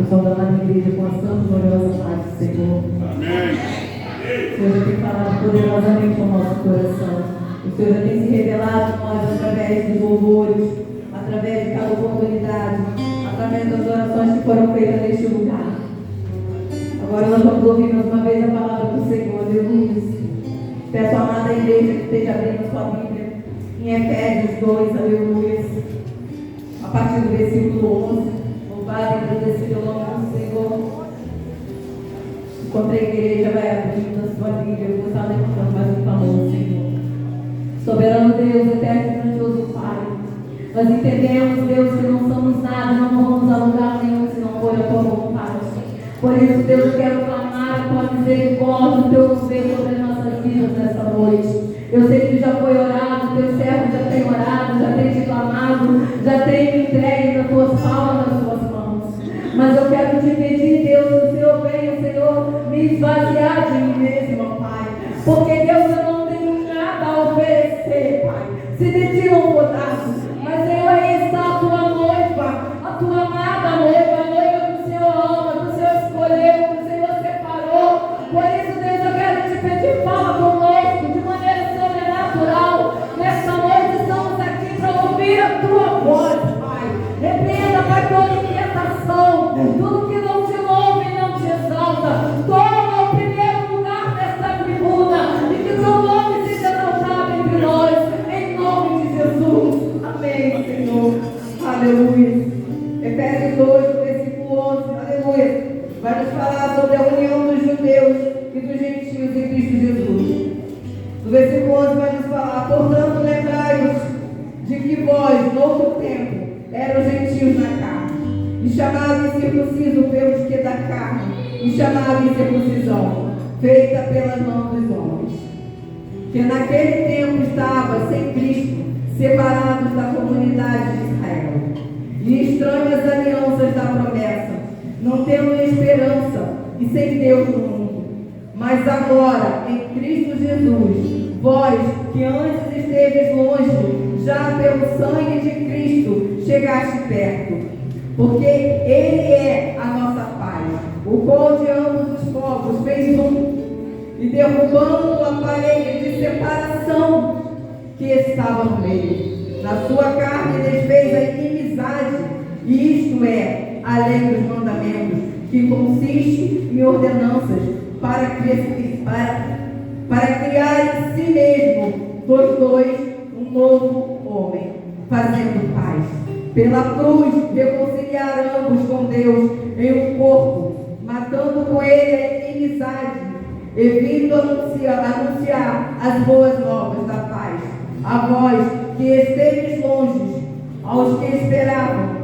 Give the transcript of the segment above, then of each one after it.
Eu sou da amada igreja com a santa gloriosa paz do Senhor. Amém. O Senhor já tem falado poderosamente ao nosso coração. O Senhor já tem se revelado a nós através dos louvores, através de cada oportunidade, através das orações que foram feitas neste lugar. Agora nós vamos ouvir mais uma vez a palavra do Senhor, aleluia. Peço à amada igreja que esteja abrindo sua Bíblia em Efésios 2, aleluia. A partir do versículo 11, louvado e agradecido ao nome do Senhor. Enquanto a igreja vai abrindo a sua Bíblia, eu vou estar levantando mais um clamor, Senhor. Soberano Deus, eterno e grandioso Pai, nós entendemos, Deus, que não somos nada, não vamos a lugar nenhum se não for a tua vontade. Por isso, Deus, eu quero clamar a tua misericórdia, o teu poder sobre as nossas vidas nessa noite. Eu sei que já foi orado, teu servo já tem orado, já tem te clamado, já tem me entregue nas tuas palmas, nas tuas mãos. Mas eu quero te pedir, Deus, que o Senhor venha, Senhor, me esvaziar de mim mesmo, ó Pai. Porque, Deus, eu não tenho nada a oferecer, Pai. Se de ti não for dado, mas, Senhor, aí está a tua noiva, a tua amada noiva, a noiva que o Senhor ama, que o Senhor escolheu, que o Senhor separou. Por isso, Deus, eu quero te pedir, fala conosco de maneira sobrenatural. Nesta noite estamos aqui para ouvir a tua voz, Pai. Repreenda, Pai, toda inquietação, tudo que não te louva e não te exalta. Toma o primeiro lugar nesta tribuna e que teu nome seja exaltado entre nós, em nome de Jesus. Amém, Senhor. Aleluia. Efésios 2, versículo 11, aleluia. Vai nos falar sobre a união dos judeus e dos gentios em Cristo Jesus. No versículo 11 vai nos falar: portanto, lembrai-vos de que vós, no outro tempo, eram gentios na carne, e chamavam incircunciso pelos que da carne, e chamavam incircuncisão, feita pelas mãos dos homens. Que naquele tempo estava sem Cristo, separados da comunidade de Israel, e estranhas alianças da promessa, não tendo esperança e sem Deus no mundo. Mas agora, em Cristo Jesus, vós que antes esteves longe, já pelo sangue de Cristo chegaste perto. Porque Ele é a nossa paz, o qual de ambos os povos fez um, e derrubando a parede de separação que estava no meio, na sua carne desfez a inimizade, e isto é, a lei dos mandamentos, que consiste em ordenanças para criar em si mesmo dos dois um novo homem, fazendo paz. Pela cruz, reconciliar ambos com Deus em um corpo, matando com ele a inimizade, e vindo anunciar as boas novas da paz, a vós que esteves longe, aos que esperavam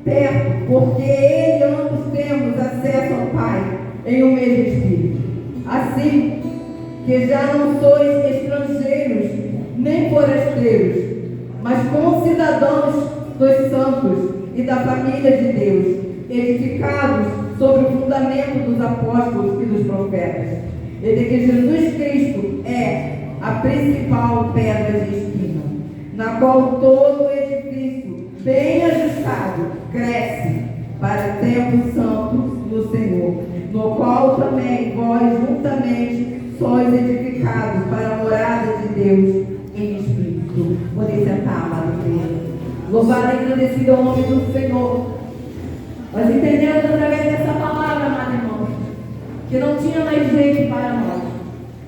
perto, porque ele ambos temos acesso ao Pai em um mesmo Espírito. Assim que já não sois estrangeiros nem forasteiros, mas concidadãos dos santos e da família de Deus, edificados sobre o fundamento dos apóstolos e dos profetas, e de que Jesus Cristo é a principal pedra de esquina, na qual todo o edifício bem ajustado cresce para o tempo santo no Senhor, no qual também vós juntamente sois edificados para a morada de Deus em Espírito. Podem sentar, amado igreja. Louvado e agradecido ao nome do Senhor. Nós entendemos através dessa palavra, amado irmão, que não tinha mais jeito para nós.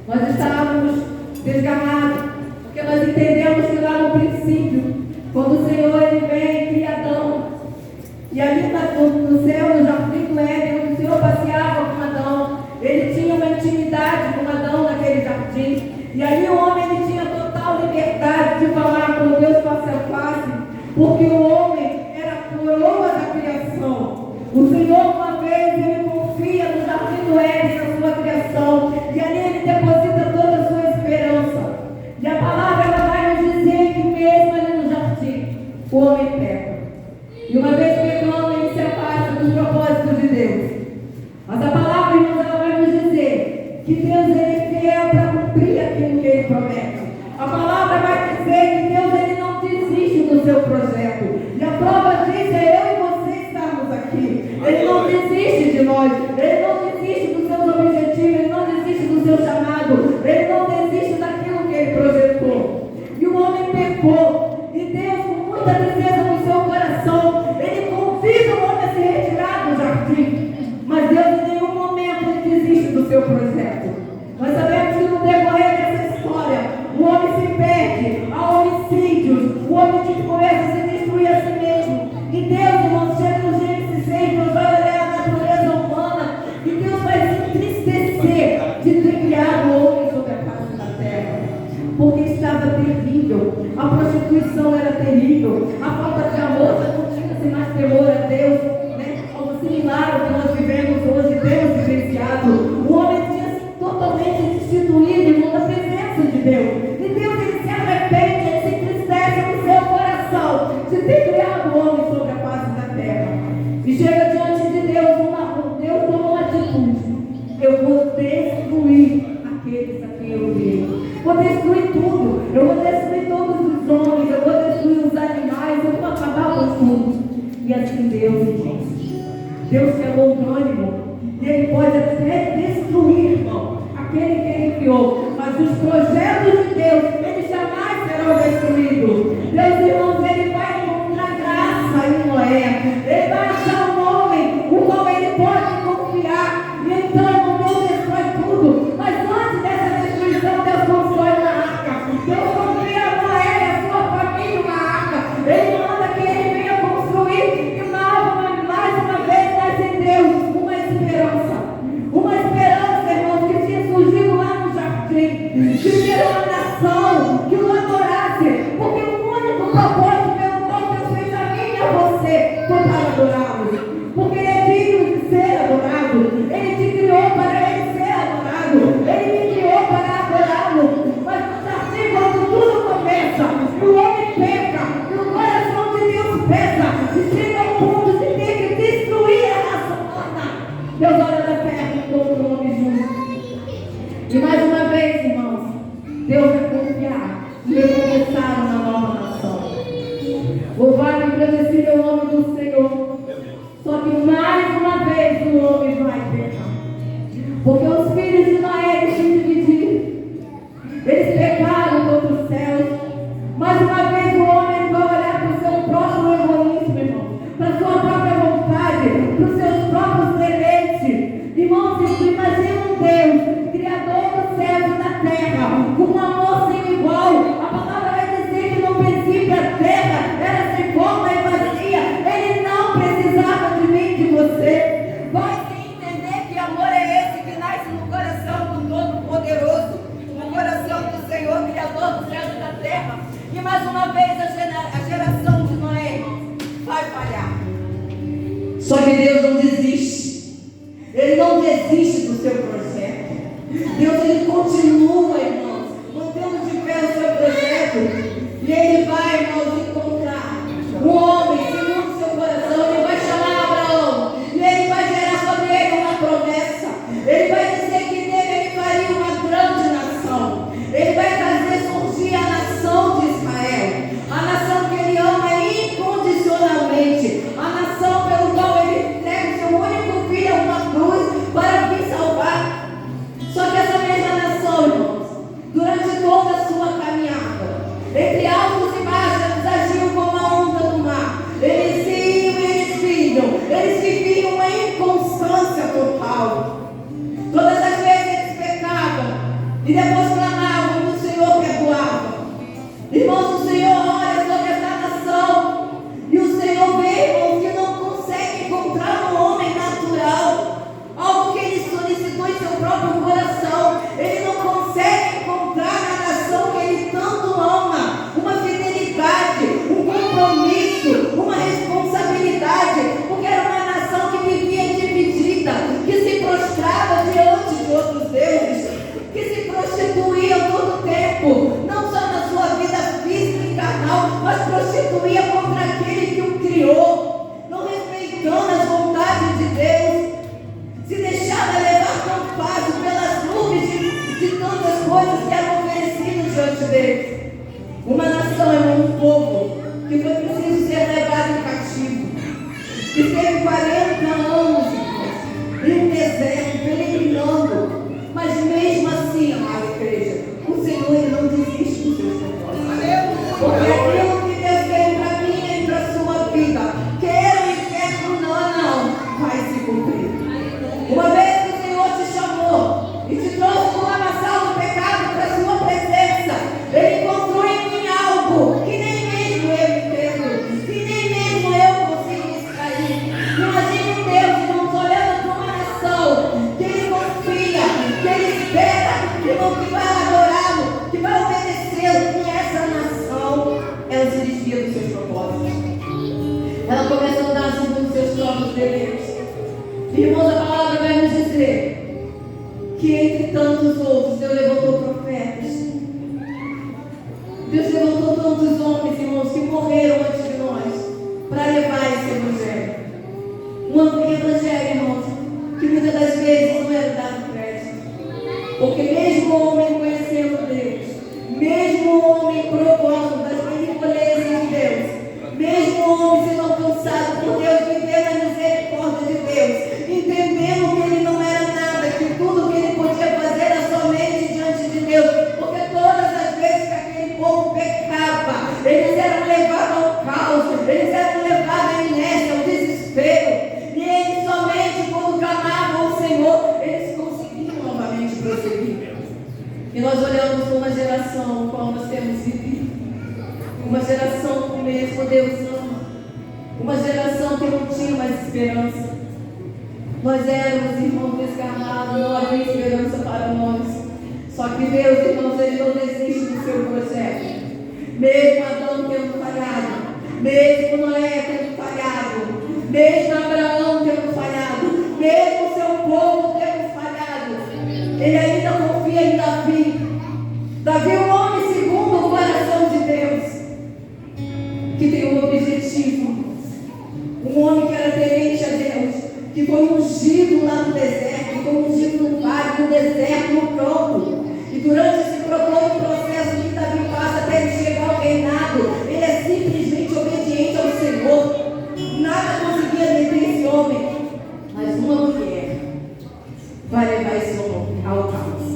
Nós estávamos desgarrados, porque nós entendemos que lá no princípio, quando o Senhor ele vem e cria Adão, e ali no céu, no jardim do Éden, onde o Senhor passeava com Adão, ele tinha uma intimidade com Adão naquele jardim, e ali o homem ele tinha total liberdade de falar com Deus face a face, porque o homem era a coroa da criação. O Senhor, uma vez, ele confia no jardim do Éden, na sua criação, e ali ele deposita toda a sua esperança. E a palavra ela vai nos dizer que mesmo ali no jardim, o homem peca. E uma vez pecando, ele se afasta dos propósitos de Deus. Mas a palavra, irmãos, ela vai nos dizer que Deus ele é fiel para cumprir aquilo que ele promete. A palavra vai dizer que Deus ele não desiste do seu projeto. E a prova disso é eu e você estarmos aqui. Ele não desiste de nós. Ele não desiste dos seus objetivos. Ele não desiste do seu chamado. Ele não desiste daquilo que ele projetou. E o homem pecou. E Deus, com muita tristeza no seu coração, ele convida o homem a se retirar do jardim. Mas Deus em nenhum momento ele desiste do seu projeto. Nós sabemos que no decorrer dessa história, o homem se perde a homicídios. O homem começa a se destruir a si mesmo. E Deus, irmãos, chega no Gênesis 6, Deus vai olhar a natureza humana. E Deus vai se entristecer de ter criado o homem sobre a face da terra. Porque estava terrível. A prostituição era terrível. A falta de amor já não tinha-se mais temor a Deus. Algo similar ao que nós vivemos hoje, temos vivenciado. O homem tinha se totalmente destituído, irmão, da presença de Deus. E Deus, ele se arrepende, ele se entristece no seu coração de ter criado o homem sobre a face da terra. E chega diante de Deus, Deus toma uma atitude. Eu vou destruir aqueles a quem eu vi. Vou destruir tudo. Eu vou destruir todos os homens. Eu vou destruir os animais. Eu vou acabar com tudo. E assim Deus, irmãos. Deus que é longânimo. E Ele pode até destruir, irmão, aquele que Ele criou. Mas os projetos de Deus, eles jamais serão destruídos. Deus, irmãos, Ele vai encontrar graça em Noé. Ele vai achar um homem, o qual Ele pode confiar. E então, Deus destrói tudo. Mas antes dessa destruição, Deus constrói uma arca. Deus confia a Noé e a sua família uma arca. Ele manda que ele venha construir. E mais uma vez, nasce em Deus uma esperança. Uma esperança, irmãos, que tinha surgido lá no jardim. De ter uma nação que o adorasse. Porque o único propósito pelo qual Deus fez a mim e a você foi para adorá-lo. Porque Ele é digno de ser adorado. Ele te criou para Ele ser adorado. Ele me criou para adorá-lo. Mas no jardim, quando tudo começa, o homem peca, e o coração de Deus pesa, e chega ao ponto de ter que destruir a raça humana. Deus olha da terra e encontra um homem justo. E mais uma vez, irmãos, Deus vai confiar e recomeçar uma nova nação. Louvado e agradecido é o nome do Senhor. Só que mais uma vez o homem vai pecar. Porque os filhos de Noé eles se dividiram. Eles pecaram contra os céus. Mais uma vez o homem vai olhar para o seu próprio egoísmo, irmão. Para a sua própria vontade, para os seus próprios deleites. Irmãos, imagina um Deus, Criador dos céus e da terra, com um amor sem igual. A palavra vai dizer que no princípio a terra era sem forma e vazia. Ele não precisava de mim, de você. Vai se entender que amor é esse que nasce no coração do Todo-Poderoso, no coração do Senhor, Criador dos céus e da terra. E mais uma vez a geração de Noé vai falhar. Só que Deus não desiste. Ele não desiste do seu projeto. Deus, Ele continua, irmãos, mantendo de pé o seu projeto. E Ele vai, irmãos, encontrar um homem segundo o seu coração. Ele vai chamar Abraão. E Ele vai gerar sobre ele uma promessa. Ele vai dizer que nele Ele faria uma grande nação. Ele vai fazer surgir a nação de Israel. A nação que Ele ama incondicionalmente. A nação pelo qual Ele entrega seu único filho a uma cruz para vir salvar. Só que essa mesma nação, irmãos, durante toda a sua caminhada, entre altos e baixos, eles agiam como a onda do mar. Eles iam e eles vinham. Eles viviam uma inconstância total. Todas as vezes eles pecavam e depois clamavam e o Senhor perdoava. Irmãos, o Senhor olha sobre essa nação e o Senhor vê, irmãos, que não consegue encontrar no homem natural algo que Ele solicitou em seu próprio coração. Ele não consegue encontrar na nação que Ele tanto ama uma fidelidade, um compromisso, uma responsabilidade, porque era uma nação que vivia dividida, que se prostrava diante de outros deuses, que se prostituía todo o tempo, não só na sua vida física e carnal, mas prostituía contra aquele que o criou, não respeitando as vontades de Deus, se deixava levar tão fácil pelas nuvens de tantas coisas que eram oferecidas diante deles. Uma nação é um povo que foi preciso ser levado em cativo, que teve 40 anos Ela começa a andar segundo os seus próprios desejos. Irmãos, a palavra vai nos dizer que entre tantos outros, Deus levantou profetas. Deus levantou tantos homens, irmãos, que morreram antes de nós, para levar esse evangelho. Um evangelho, irmãos, que muitas das vezes não era dado crédito. Porque mesmo o homem conhecendo Deus, mesmo o homem provando das benevolências de Deus, mesmo o homem sendo alcançado por Deus, vivendo a misericórdia de Deus, entendendo que ele não era nada, que tudo que ele podia fazer era somente diante de Deus, porque todas as vezes que aquele povo pecava, eles eram levados ao caos, eles eram levados à inércia, ao desespero, e eles somente quando clamavam ao Senhor, eles conseguiam novamente prosseguir. E nós olhamos para uma geração no qual nós temos vivido, uma geração que mesmo Deus ama, uma geração que não tinha mais esperança. Nós éramos irmãos desgarrados, não havia esperança para nós. Só que Deus, irmãos, Ele não desiste do seu projeto. Mesmo Adão tendo falhado, mesmo Noé tendo falhado, mesmo Abraão tendo falhado, mesmo o seu povo tendo falhado, Ele ainda confia em Davi. Davi é um homem segundo o coração de Deus, que tem um objetivo. Um homem que era temente a Deus, que foi ungido lá no deserto, que foi ungido no vale, no deserto, no campo. E durante esse processo que Davi passa até ele chegar ao reinado, ele é simplesmente obediente ao Senhor. Nada conseguia deter esse homem. Mas uma mulher vai levar esse homem ao caos.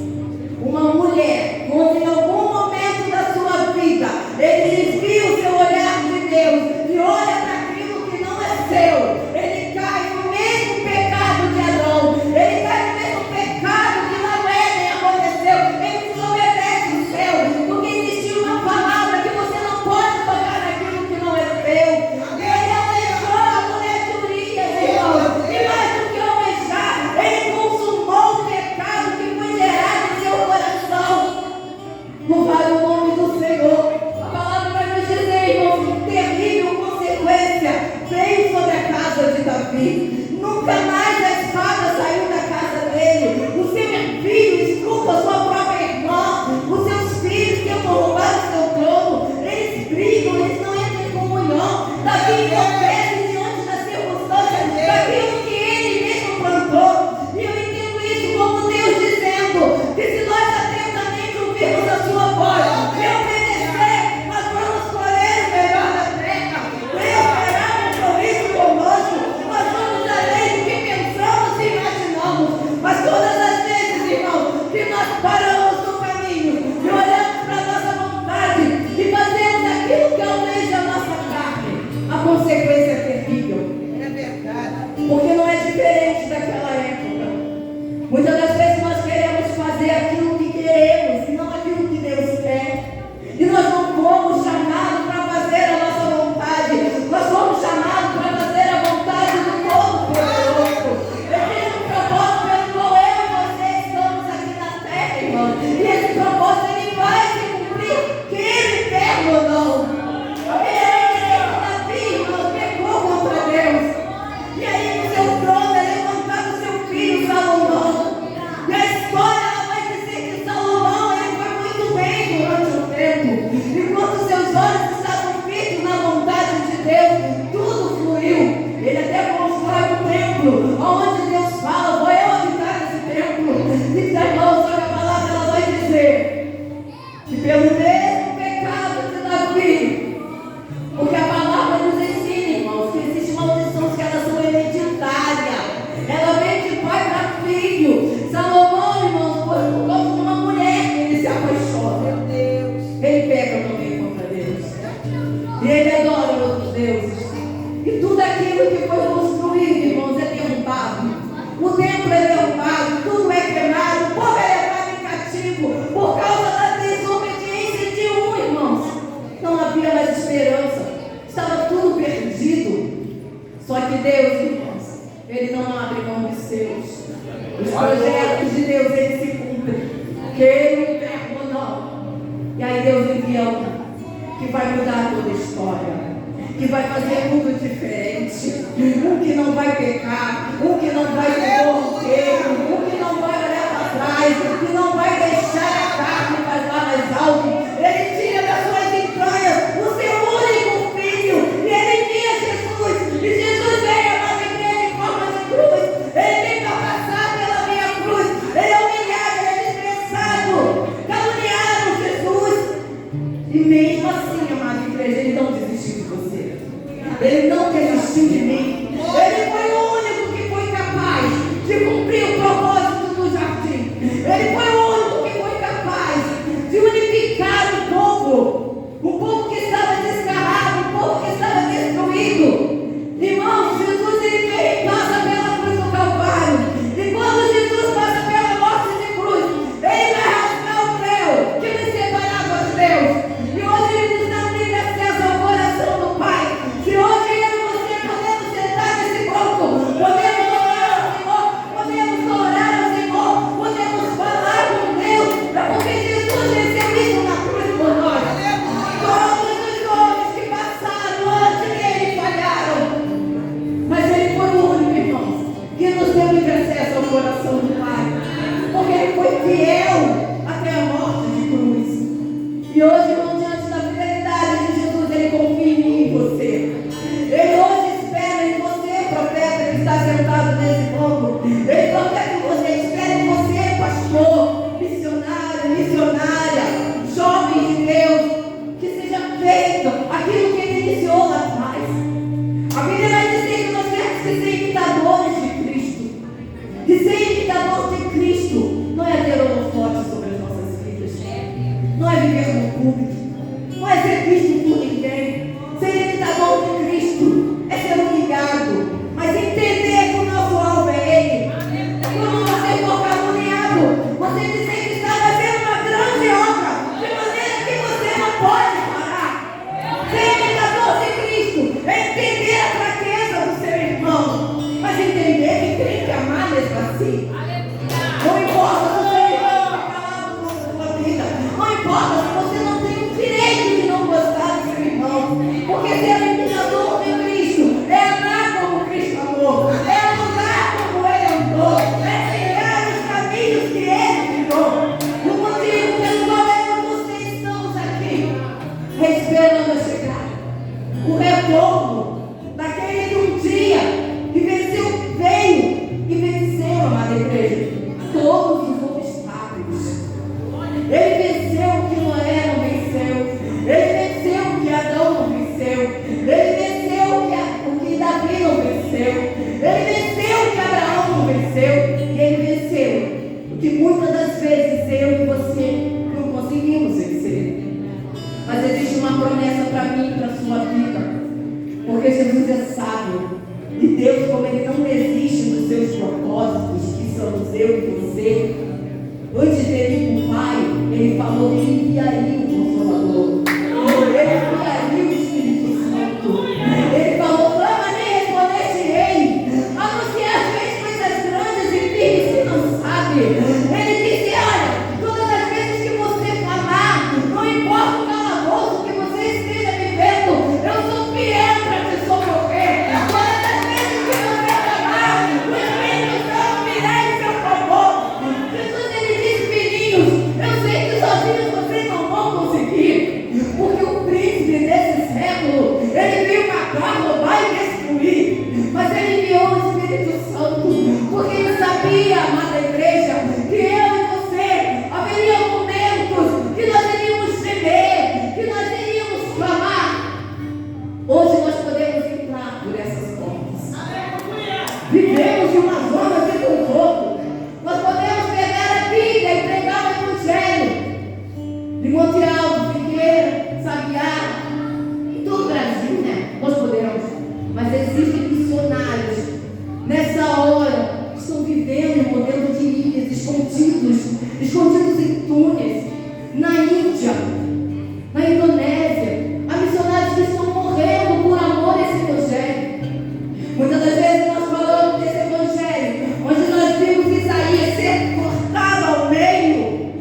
Uma mulher, quando em algum momento da sua vida ele desvia o seu olhar de Deus e olha para aquilo que não é seu, ele cai no mesmo pecado de Adão, ele cai no mesmo pecado que lá no Éden aconteceu, ele desobedece o céu, porque existe uma palavra que você não pode tocar naquilo que não é seu. Ele alejou a mulher de Urias, irmãos, e mais do que almejar, ele consumou o pecado que foi gerado em seu coração. Louvado o nome do Senhor. A palavra vai nos dizer, irmãos, que terrível consequência veio sobre a casa de Davi. Nunca mais a espada saiu da casa dele. O seu filho escuta a sua própria irmã. Os seus filhos tentam roubar o seu trono. Eles brigam, eles não entram em comunhão. Davi confessa diante das circunstâncias daquilo que ele mesmo plantou. E eu entendo isso como Deus dizendo que se nós atentamente ouvirmos a sua voz e obedecer, nós vamos colher o melhor da terra. Deus terá um sorriso conosco. Nós vamos além do que pensamos e imaginamos. Mas todas as vezes, irmãos, que nós paramos no caminho e olhamos para a nossa vontade e fazemos aquilo que almeja a nossa carne, a consequência é terrível. É verdade. Porque não é diferente daquela época. Muitas das vezes nós queremos fazer aquilo que queremos e não aquilo que Deus quer. E nós não fomos chamados para fazer a nossa vontade. Nós fomos chamados para fazer a vontade do Todo-Poderoso. Existe um propósito pelo qual eu e você estamos aqui na terra, irmão. E esse propósito ele vai se cumprir, queira eterno ou não. Davi, irmão, pecou contra Deus. E aí no seu trono é levantado seu filho Salomão. E a história ela vai dizer que Salomão ele foi muito bem durante o tempo. Enquanto seus olhos estavam fitos na vontade de Deus, tudo fluiu. Ele até constrói um templo, onde Deus fala, vou eu habitar nesse templo. E irmãos, só que a palavra ela vai dizer que pelo mesmo pecado de Davi, porque a palavra nos ensina, irmãos, que existem maldições que elas são hereditárias. Ela vem de pai para filho. Salomão, irmãos, foi por causa de uma mulher que ele se apaixona. Meu Deus. Ele pega também contra Deus. E ele adora outros deuses. E tudo aquilo que foi construído, irmãos, é derrubado. O templo é derrubado, tudo é queimado, o povo é levado em cativo por causa da desobediência de um, irmãos. Não havia mais esperança. Estava tudo perdido. Só que Deus, irmãos, Ele não abre mão de seus. Os projetos de Deus, eles se cumprem. Queira o inferno ou não. E aí Deus envia um que vai mudar toda a história. que vai fazer tudo diferente, um que não vai pecar, um que não vai se corromper, um que não vai olhar para trás, um que não vai deixar a carne passar mais alto. Ele tira das suas entranhas o seu único filho, e ele envia Jesus, e Jesus veio a nossa igreja em forma de cruz. Ele veio para passar pela minha cruz, ele é humilhado, ele é desprezado, caluniaram Jesus, e mesmo assim, amada igreja, ele não desistiu de você, ele não desistiu de mim. Ele foi o único que foi capaz de cumprir o propósito do jardim. Ele foi o único que foi capaz de unificar o povo que estava desgarrado, o povo que estava destruído. Irmãos, Jesus ele veio e passa pela cruz do Calvário. E quando Jesus passa pela morte de cruz, ele vai rasgar o véu que nos separava de Deus. E hoje ele nos dá um livre acesso ao coração do Pai. Se hoje eu e você podemos sentar nesse banco, podemos orar ao Senhor, podemos orar ao Senhor, podemos falar com Deus, é porque Jesus venceu isso na cruz por nós. Todos os homens que passaram antes dele falharam, mas ele foi o único, irmãos, que nos deu livre acesso ao coração do Pai, porque ele foi fiel até a morte de cruz. E hoje, irmão, diante da fidelidade de Jesus, ele confia em mim e você. Ele hoje espera em você, profeta, que está sentado nesse banco. Ele profeta em você, espera em você, pastor, missionário, missionária, jovem de Deus, que seja feito aquilo que ele iniciou lá atrás. A Bíblia vai dizer que nós temos que ser imitadores de Cristo. E ser imitador de Cristo não é ter holofote sobre as nossas vidas, não é viver no público, não é ser visto por ninguém. Ser imitador de Cristo é ser humilhado, mas entender que o nosso alvo é Ele. Quando você for caluniado, você dizer que está fazendo uma grande obra, de maneira que você não pode parar. Ser imitador de Cristo é entender a fraqueza do seu irmão, mas entender que tem que amar mesmo assim. Não importa se o seu irmão está calado na sua vida, não importa se você não tem o direito de não gostar do seu irmão, porque ser imitador de Cristo é amar como Cristo amou, é andar como Ele andou, é trilhar os caminhos que Ele trilhou. O motivo pelo qual eu e você estamos aqui, esperando a chegada, o retorno daquele que um dia que veio e venceu, amada igreja, todos os obstáculos. Ele venceu o que Noé não venceu, ele venceu o que Adão não venceu, ele venceu o que Davi não venceu, ele venceu o que Abraão não venceu, e ele venceu o que muitas das vezes eu e você não conseguimos vencer. Mas existe uma promessa para mim e para a sua vida, porque Jesus é sábio, e Deus, como Ele não desiste dos seus propósitos, que somos eu e você, antes dele ir para o Pai, Ele falou que Ele enviaria o Consolador, Ele enviaria o Espírito Santo. Ele falou: clama-me e respondeste-ei, anunciar coisas grandes e firmes que não sabe. Ele disse: olha, todas as vezes que você falar, não importa o calabouço que você esteja vivendo, eu sou fiel para te socorrer. Todas as vezes que você falar, o Espírito Santo virá em seu favor. Jesus, ele disse: filhinhos, eu sei que sozinhos vocês não vão conseguir, porque o príncipe desse século, ele veio matar, roubar e destruir, mas ele enviou o Espírito Santo, porque ele sabia, amada igreja, que eu e você haveria momentos que nós iríamos tremer, que nós iríamos clamar. Hoje nós podemos entrar por essas portas. Vivemos uma zona de conforto. Nós podemos pegar a Bíblia e pregar o Evangelho de Monte Alto, Figueira, Sabiá, em todo o Brasil, né? Nós podemos. Mas existem missionários nessa hora que estão vivendo em modelo de ilhas, escondidos em túneis, na Índia, na Indonésia. Há missionários que estão morrendo por amor a esse Evangelho. Muitas das vezes nós falamos desse Evangelho, onde nós vimos Isaías ser cortado ao meio,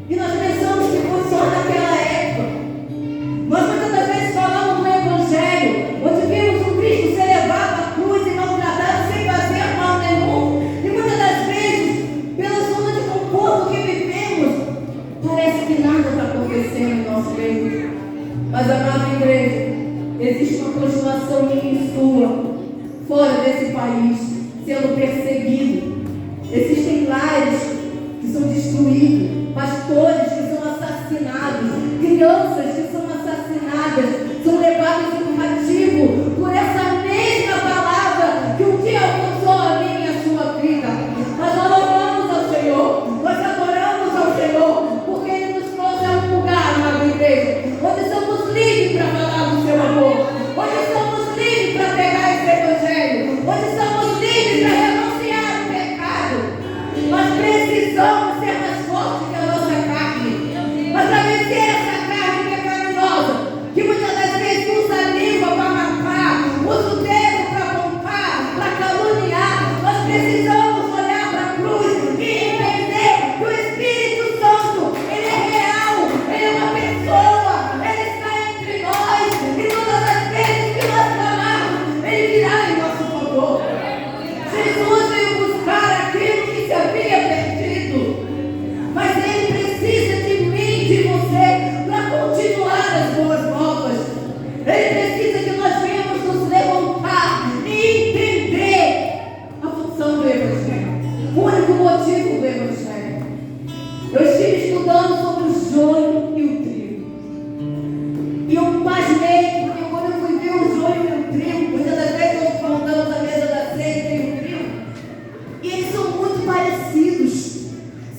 e nós pensamos que funciona naquela época. Nós muitas das vezes falamos do Evangelho, onde Mas, amada igreja, existe uma continuação minha e sua, fora desse país, sendo perseguido. Existem lares que são destruídos, pastores que são assassinados, crianças que são assassinadas, são levadas em cativo por essa mesma palavra que um dia alcançou a minha e a sua vida. Mas nós louvamos ao Senhor, nós adoramos ao Senhor, porque Ele nos trouxe a um lugar, amada igreja, onde somos livres para falar do seu amor, onde somos livres para pregar esse evangelho, onde somos livres para renunciar ao pecado. Nós precisamos ser mais fortes que a nossa carne, mas para vencer essa carne pecaminosa, que muitas das vezes usa a língua para matar, usa o dedo para apontar, para caluniar. Nós precisamos olhar para a cruz e entender que o Espírito Santo, Ele é real, Ele é uma pessoa, Ele está entre nós, e todas as vezes que nós clamarmos, Ele virá em nosso favor. Jesus veio buscar aquilo que se havia perdido, mas Ele precisa de mim e de você para continuar as boas novas. Ele precisa que nós venhamos nos levantar e entender a função do Evangelho, o único motivo do Evangelho. Eu estive estudando sobre o joio e o trigo, e eu pasmei, porque quando eu fui ver o joio e o trigo, muitas das vezes nós montamos a mesa da ceia e o trigo, e eles são muito parecidos,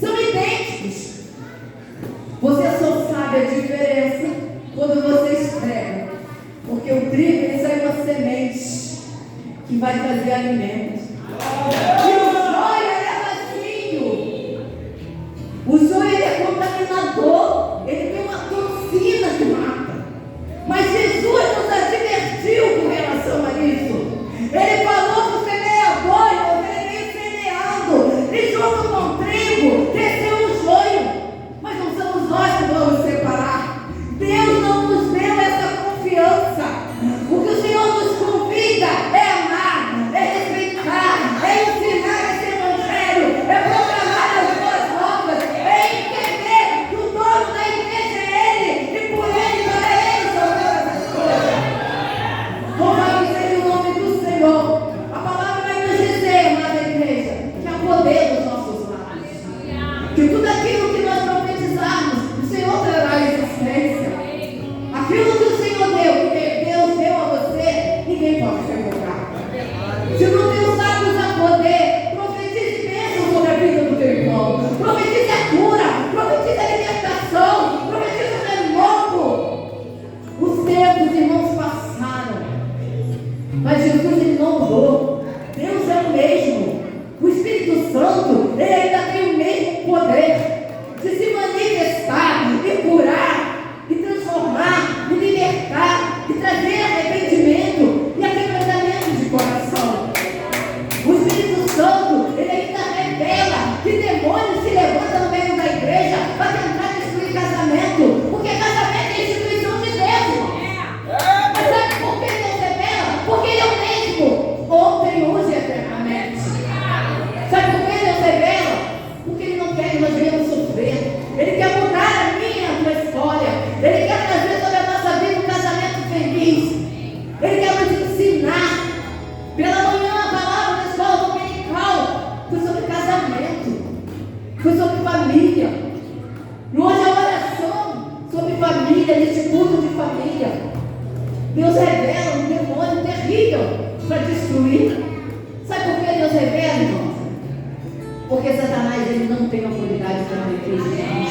são idênticos. Você só sabe a diferença quando você esfrega, porque o trigo, ele sai uma semente que vai trazer alimento, e o joio é vazio. O joio, ele é contaminador, ele tem uma toxina que mata. Mas Jesus nos advertiu com relação a isso. Ele falou que o semeador, ele veio semeando, e junto com o trigo desceu o joio. Mas não somos nós que vamos separar. Deus não nos deu essa confiança. O que o Senhor nos convida é amar, é respeitar, é ensinar esse evangelho, é proclamar as boas novas, é entender que o dono da igreja é Ele, e por Ele, para Ele são todas as coisas. Louvado seja o nome do Senhor. A palavra vai nos dizer, amada igreja, que há poder nos nossos lábios, que tudo aquilo que nós profetizarmos, o Senhor trará existência. Aquilo que o Senhor deu, que Deus deu a você, ninguém pode revogar. Se não tem os lábios a poder, profetize bênção sobre a vida do teu irmão, profetize a cura, profetize a libertação, profetize o renovo. Os tempos, irmãos, passaram, mas Jesus, Ele não mudou. Deus é o mesmo. O Espírito Santo, Ele ainda tem o mesmo poder de se manifestar e curar, e transformar, e libertar, e trazer arrependimento e aquebrantamento de coração. O Espírito Santo, ele ainda revela que demônios se levantam no meio da igreja para tentar destruir casamento, porque casamento é instituição de Deus. Mas sabe por que Deus revela? Porque Ele é o mesmo, ontem, hoje e eternamente. Sabe por que Deus revela? Porque Ele não quer que nós venhamos sofrer. Ele quer mudar a minha e a tua história. Ele quer trazer sobre a nossa vida um casamento feliz. Ele quer nos ensinar. Pela manhã, a palavra da escola dominical foi sobre casamento, foi sobre família. E hoje a oração sobre família, neste culto de família. Deus revela um demônio terrível para destruir. Sabe por que Deus revela, irmãos? Porque Satanás, ele não tem autoridade sobre a igreja.